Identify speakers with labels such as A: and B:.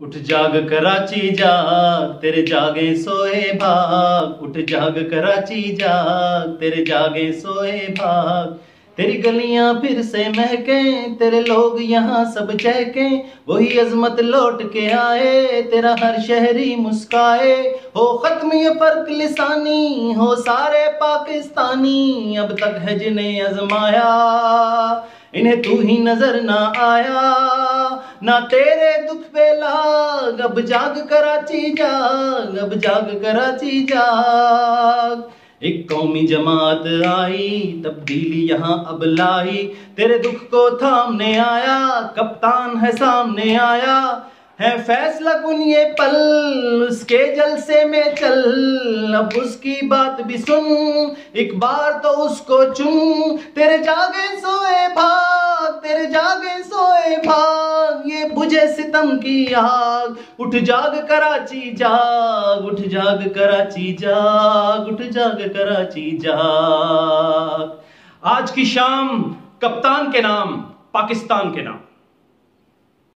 A: उठ जाग कराची जाग तेरे जागे सोए भाग। उठ जाग कराची जाग तेरे जागे सोए भाग। तेरी गलियां फिर से महकें, तेरे लोग यहाँ सब चहकें, वही अजमत लौट के आए, तेरा हर शहरी मुस्काए। हो खत्म ये फर्क लिसानी, हो सारे पाकिस्तानी, अब तक है जिन्हें आजमाया इन्हें तू ही नजर ना आया। ना तेरे दुख पे लाग, अब जाग कराची जाग, अब जाग कराची जाग। एक कौमी जमात आई, तब्दीली यहाँ अब लाई, तेरे दुख को थामने आया, कप्तान है सामने आया। है फैसला कुन ये पल, उसके जलसे में चल, अब उसकी बात भी सुन, एक बार तो उसको चुन। तेरे जागे सोए भाग, तेरे जागे सोए भाग, ये बुझे सितम की आग। उठ जाग कराची जाग, उठ जाग कराची जाग, उठ जाग कराची जाग। आज की शाम कप्तान के नाम, पाकिस्तान के नाम।